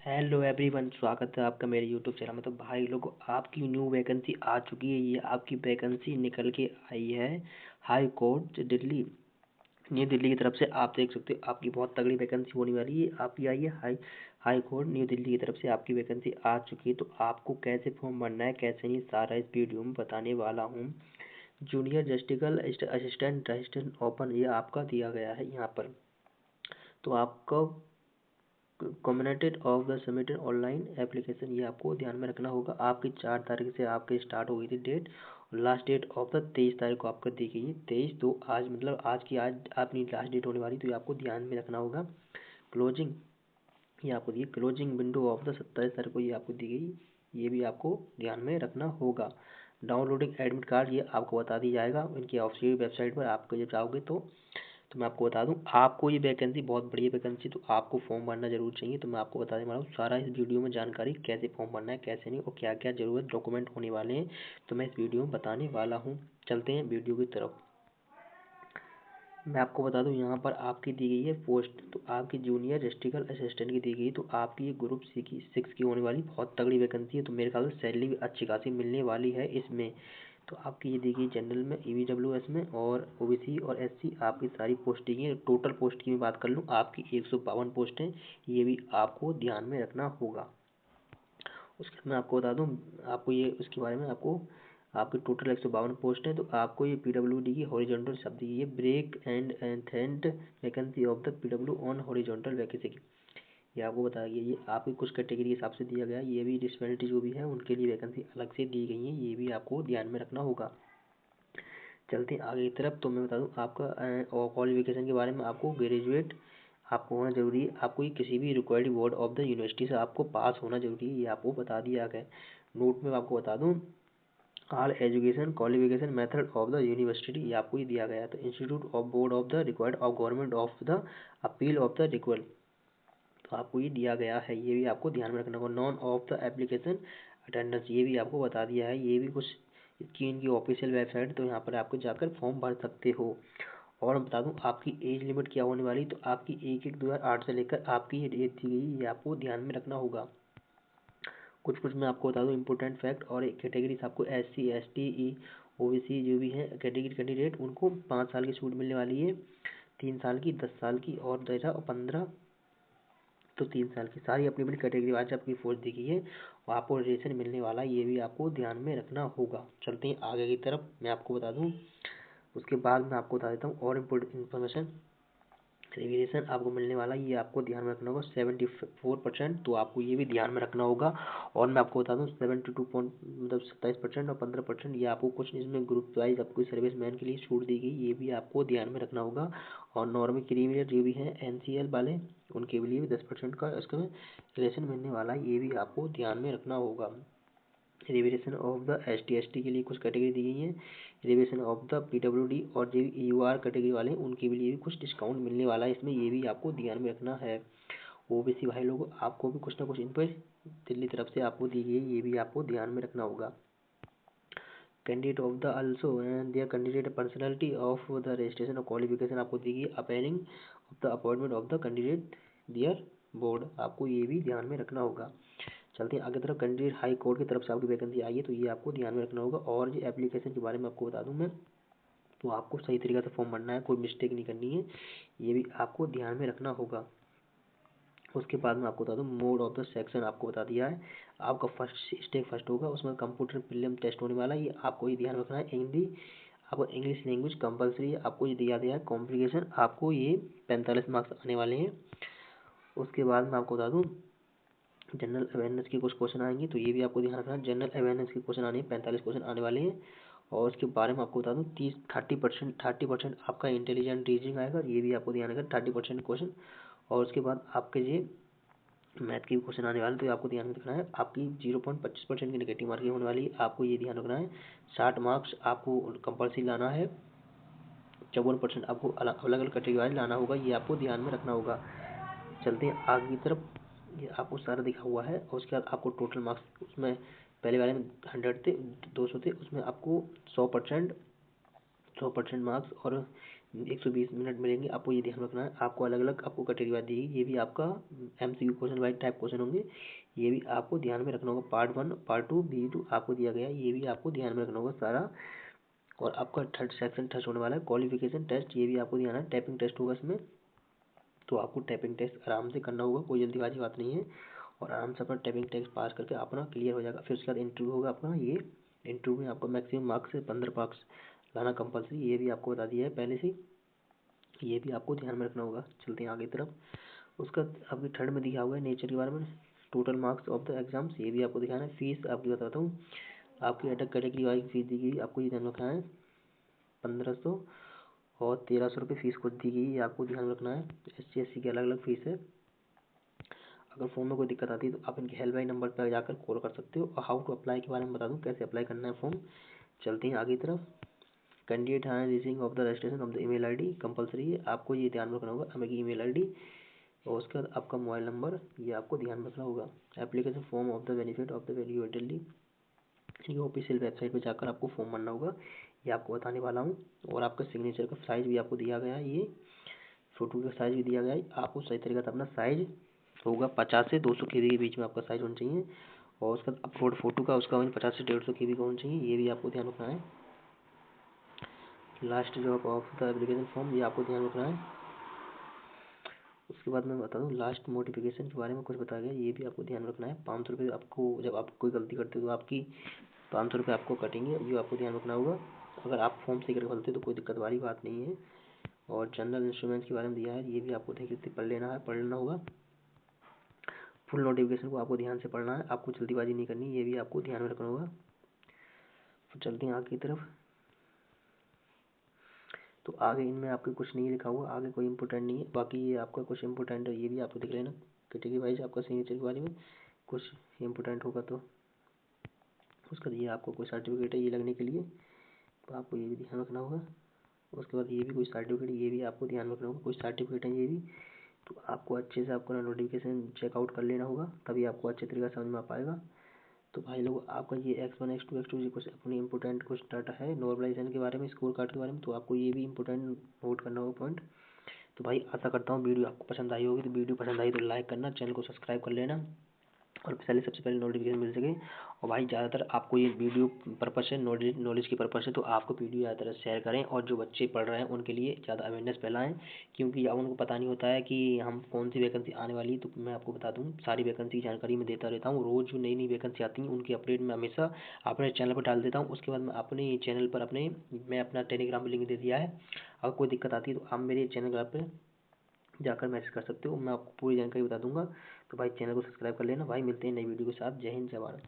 Hello everyone, स्वागत है आपका मेरे यूट्यूब चैनल में। तो भाई लोग, आपकी न्यू वैकेंसी आ चुकी है। ये आपकी वैकेंसी निकल के आई है high court Delhi, new Delhi की तरफ से। आप देख सकते हो आपकी बहुत तगड़ी वैकेंसी होने वाली है। आपकी आई है हाई कोर्ट न्यू दिल्ली की तरफ से आपकी वैकेंसी आ चुकी है। तो आपको कैसे फॉर्म भरना है, कैसे नहीं, सारा इस वीडियो में बताने वाला हूँ। जूनियर जस्टिकल असिस्टेंट ओपन ये आपका दिया गया है यहाँ पर। तो आपका communicated of the submitted online application, ये आपको ध्यान में रखना होगा। आपकी 4 तारीख से आपके स्टार्ट हो गई थी डेट, और लास्ट डेट ऑफ द 23 तारीख को आपको दी गई है। 23 तो आज, मतलब आज अपनी लास्ट डेट होने वाली, तो ये आपको ध्यान में रखना होगा। क्लोजिंग ये आपको दी, क्लोजिंग विंडो ऑफ द 27 तारीख को ये आपको दी गई, ये भी आपको ध्यान में रखना होगा। डाउनलोडिंग एडमिट कार्ड ये आपको बता दिया जाएगा इनकी ऑफिशियल वेबसाइट पर। आपको जब जाओगे तो मैं आपको बता दूं, आपको ये वैकेंसी बहुत बढ़िया वैकेंसी, तो आपको फॉर्म भरना जरूर चाहिए। तो मैं आपको बताने वाला हूँ सारा इस वीडियो में जानकारी, कैसे फॉर्म भरना है, कैसे नहीं, और क्या क्या जरूरत डॉक्यूमेंट होने वाले हैं, तो मैं इस वीडियो में बताने वाला हूँ। चलते हैं वीडियो की तरफ। मैं आपको बता दूं, यहाँ पर आपकी दी गई है पोस्ट, तो आपकी जूनियर जस्टिकल असिस्टेंट की दी गई। तो आपकी ये ग्रुप सी की 6 की होने वाली बहुत तगड़ी वैकेंसी है। तो मेरे ख्याल से सैलरी भी अच्छी खासी मिलने वाली है इसमें। तो आपकी ये दी गई जनरल में, EWS में, और OBC और SC आपकी सारी पोस्टिंग है। टोटल पोस्ट की मैं बात कर लूँ, आपकी 152 पोस्ट हैं। ये भी आपको ध्यान में रखना होगा। उसके बाद मैं आपको बता दूं, आपको ये उसके बारे में, आपको आपकी टोटल 152 पोस्ट है। तो आपको ये PWD की हॉरिजॉन्टल शब्द की, ये ब्रेक एंड एंथेंट vacancy of the PW on horizontal vacancy की, ये आपको बताया गया। ये आपकी कुछ कैटेगरी के हिसाब से दिया गया है। ये भी डिसबिलिटी जो भी है उनके लिए वैकेंसी अलग से दी गई है, ये भी आपको ध्यान में रखना होगा। चलते हैं आगे की तरफ। तो मैं बता दूं आपका क्वालिफिकेशन के बारे में, आपको ग्रेजुएट आपको होना जरूरी है। आपको ये किसी भी required board of the university से आपको पास होना जरूरी है, ये आपको बता दिया गया है। नोट में आपको बता दूं, all education qualification method of the university, ये आपको ये दिया गया है। तो institute of board of the required of government of the appeal of the request, तो आपको ये दिया गया है, ये भी आपको ध्यान में रखना होगा। None of the application attendance, ये भी आपको बता दिया है। ये भी कुछ इसकी इनकी ऑफिशियल वेबसाइट, तो यहाँ पर आपको जाकर फॉर्म भर सकते हो। और मैं बता दूं आपकी एज लिमिट क्या होने वाली, तो आपकी 1/1/2008 से लेकर आपकी ये एज थी गई, ये आपको ध्यान में रखना होगा। कुछ कुछ मैं आपको बता दूं इंपॉर्टेंट फैक्ट, और एक कैटेगरी आपको SC ST OBC जो भी है कैटेगरी कैंडिडेट, उनको 5 साल की छूट मिलने वाली है, 3 साल की, 10 साल की, और 15, तो 3 साल की। सारी अपनी अपनी कैटेगरी वाइज आपकी फोर्स दी गई है, और आपको रिलेशन मिलने वाला, ये भी आपको ध्यान में रखना होगा। चलते हैं आगे की तरफ। मैं आपको बता दूं, उसके बाद मैं आपको बता देता हूँ और इम्पोर्टेंट इन्फॉर्मेशन। रिविजेशन आपको मिलने वाला, ये आपको ध्यान में रखना होगा 74%, तो आपको ये भी ध्यान में रखना होगा। और मैं आपको बता दूं 27% और 15%, ये आपको कुछ इसमें ग्रुप वाइज आपको सर्विस मैन के लिए छूट दी गई, ये भी आपको ध्यान में रखना होगा। और नॉर्मल क्रिमिनल जो भी हैं NCL वाले, उनके लिए भी 10% का इसका रिलेशन मिलने वाला है, ये भी आपको ध्यान में रखना होगा। Reservation of the ST ST के लिए कुछ कैटेगरी दी गई है। रिजर्वेशन ऑफ द PWD और जो UR कैटेगरी वाले हैं उनके लिए भी कुछ डिस्काउंट मिलने वाला है इसमें, ये भी आपको ध्यान में रखना है। OBC भाई लोग, आपको भी कुछ ना कुछ इन पर दिल्ली तरफ से आपको दी गई है, ये भी आपको ध्यान में रखना होगा। Candidate of the also and their candidate personality of the registration और क्वालिफिकेशन आपको दी गई। Appearing of the appointment of the candidate their board, आपको ये भी ध्यान में रखना होगा। चलते हैं आगे तरफ। कैंडिडेट हाई कोर्ट की तरफ से आपकी वैकेंसी आई है, तो ये आपको ध्यान में रखना होगा। और जो एप्लीकेशन के बारे में आपको बता दूं मैं, तो आपको सही तरीके से फॉर्म भरना है, कोई मिस्टेक नहीं करनी है, ये भी आपको ध्यान में रखना होगा। उसके बाद में आपको बता दूं मोड ऑफ द सेक्शन आपको बता दिया है। आपका फर्स्ट स्टेप फर्स्ट होगा, उसमें कंप्यूटर प्रीलिम टेस्ट होने वाला है, ये आपको ये ध्यान रखना है। हिंदी आपको इंग्लिश लैंग्वेज कंपलसरी है, आपको ये दिया गया है। कॉम्प्लिकेशन आपको ये 45 मार्क्स आने वाले हैं। उसके बाद मैं आपको बता दूं जनरल अवेयरनेस के कुछ क्वेश्चन आएंगे, तो ये भी आपको ध्यान रखना है। जनरल अवेयरनेस के क्वेश्चन आने 45 क्वेश्चन आने वाले हैं। और उसके बारे में आपको बता दूं 30% आपका इंटेलिजेंट रीजनिंग आएगा, ये भी आपको ध्यान रखना 30% क्वेश्चन। और उसके बाद आपके ये मैथ के भी क्वेश्चन आने वाले, तो ये आपको ध्यान में रखना है। आपकी 0.25% की नेगेटिव मार्किंग होने वाली है, आपको ये ध्यान रखना है। 60 मार्क्स आपको कंपल्सरी लाना है। 54% आपको अलग अलग कैटेगरी वाइज लाना होगा, ये आपको ध्यान में रखना होगा। चलते हैं आगे की तरफ। ये आपको सारा दिखा हुआ है। और उसके बाद आपको टोटल मार्क्स, उसमें पहले वाले में 100 थे, 200 थे, उसमें आपको 100% मार्क्स और 120 मिनट मिलेंगे। आपको ये ध्यान रखना है, आपको अलग अलग आपको कैटेगरी वाइज दी, ये भी आपका MCQ question wise type question होंगे, ये भी आपको ध्यान में रखना होगा। पार्ट 1 पार्ट 2 B2 आपको दिया गया है, ये भी आपको ध्यान में रखना होगा सारा। और आपका थर्ड सेक्शन टेस्ट होने वाला है क्वालिफिकेशन टेस्ट, ये भी आपको ध्यान है, टाइपिंग टेस्ट होगा इसमें। तो आपको टाइपिंग टेस्ट आराम से करना होगा, कोई जल्दीबाजी बात नहीं है, और आराम से अपना टाइपिंग टेस्ट पास करके अपना क्लियर हो जाएगा। फिर उसके बाद इंटरव्यू होगा अपना, ये इंटरव्यू में आपको मैक्सिमम मार्क्स से 15 मार्क्स लाना कंपलसरी, ये भी आपको बता दिया है पहले से, ये भी आपको ध्यान में रखना होगा। चलते हैं आगे तरफ। उसका अभी थर्ड में दिया हुआ है नेचर के बारे में, total marks of the exams, ये भी आपको दिखाना है। फीस आपकी बताता हूँ, आपकी अटक कैटेगरी वाइज फीस दी गई, आपको ये ध्यान रखना है 1500 और 1300 रुपये फीस को दी गई, ये आपको ध्यान रखना है। SC SC की अलग अलग फीस है। अगर फॉर्म में कोई दिक्कत आती है तो आप इनके हेल्पलाइन नंबर पर जाकर कॉल कर सकते हो। और हाउ टू अप्लाई के बारे में बता दूँ, कैसे अप्लाई करना है फॉर्म। चलते हैं आगे तरफ। कैंडिडेट है receiving of the registration of the email ID compulsory है, आपको ये ध्यान रखना होगा, हमें ईमेल आईडी और उसके बाद आपका मोबाइल नंबर, ये आपको ध्यान रखना होगा। Application form of the benefit of the value एडेडली, ये ऑफिशियल वेबसाइट पे जाकर आपको फॉर्म भरना होगा, ये आपको बताने वाला हूँ। और आपका सिग्नेचर का साइज़ भी आपको दिया गया है, ये फ़ोटो का साइज़ भी दिया गया है, आपको सही तरीके से अपना साइज़ होगा 50 से 200 KB के बीच में आपका साइज़ होना चाहिए। और उसका अपलोड फोटो का उसका 50 से 150 KB का होना चाहिए, ये भी आपको ध्यान रखना है। Last job of the application form, ये आपको ध्यान रखना है। उसके बाद मैं बता दूँ लास्ट नोटिफिकेशन के बारे में कुछ बताया गया, ये भी आपको ध्यान रखना है। 500 रुपये आपको, जब आप कोई गलती करते हो तो आपकी 500 रुपये आपको कटेंगे, ये आपको ध्यान रखना होगा। अगर आप फॉर्म सही करके भरते हो तो कोई दिक्कत वाली बात नहीं है। और जनरल इंस्ट्रूमेंट्स के बारे में दिया है, ये भी आपको देखिए पढ़ लेना होगा। फुल नोटिफिकेशन को आपको ध्यान से पढ़ना है, आपको जल्दीबाजी नहीं करनी, ये भी आपको ध्यान में रखना होगा। तो चलते हैं आगे की तरफ। तो आगे इनमें आपके कुछ नहीं लिखा हुआ, आगे कोई इंपॉर्टेंट नहीं है, बाकी ये आपका कुछ इंपॉर्टेंट है, ये भी आपको दिख लेना कैटेगरी वाइज आपका सिग्नेचर के बारे में कुछ इंपॉर्टेंट होगा। तो उसका ये आपको कोई सर्टिफिकेट है ये लगने के लिए, तो आपको ये भी ध्यान रखना होगा। उसके बाद ये भी कोई सर्टिफिकेट, ये भी आपको ध्यान रखना होगा, कोई सर्टिफिकेट है ये भी। तो आपको अच्छे से आपको नोटिफिकेशन चेकआउट कर लेना होगा, तभी आपको अच्छे तरीके से समझ में आ पाएगा। तो भाई लोग आपका ये X1 X2 X2 जी कुछ अपनी इंपॉर्टेंट कुछ डाटा है नॉर्मलाइजेशन के बारे में, स्कोर कार्ड के बारे में, तो आपको ये भी इंपॉर्टेंट नोट करना होगा पॉइंट। तो भाई आशा करता हूँ वीडियो आपको पसंद आई होगी, तो वीडियो पसंद आई तो लाइक करना, चैनल को सब्सक्राइब कर लेना, और सबसे पहले नोटिफिकेशन मिल सके। और भाई ज़्यादातर आपको ये वीडियो पर्पज से नॉलेज की पर्पज से, तो आपको वीडियो ज़्यादातर शेयर करें, और जो बच्चे पढ़ रहे हैं उनके लिए ज़्यादा अवेयरनेस फैलाएं, क्योंकि अब उनको पता नहीं होता है कि हम कौन सी वैकेंसी आने वाली। तो मैं आपको बता दूं, सारी वैकेंसी की जानकारी मैं देता रहता हूँ, रोज़ जो नई नई वैकेंसी आती हैं उनकी अपडेट मैं हमेशा अपने चैनल पर डाल देता हूँ। उसके बाद मैं अपने चैनल पर मैं अपना टेलीग्राम पर लिंक दे दिया है, अगर कोई दिक्कत आती है तो आप मेरे चैनल पर जाकर मैसेज कर सकते हो, मैं आपको पूरी जानकारी बता दूंगा। तो भाई चैनल को सब्सक्राइब कर लेना। भाई मिलते हैं नई वीडियो के साथ। जय हिंद जय भारत।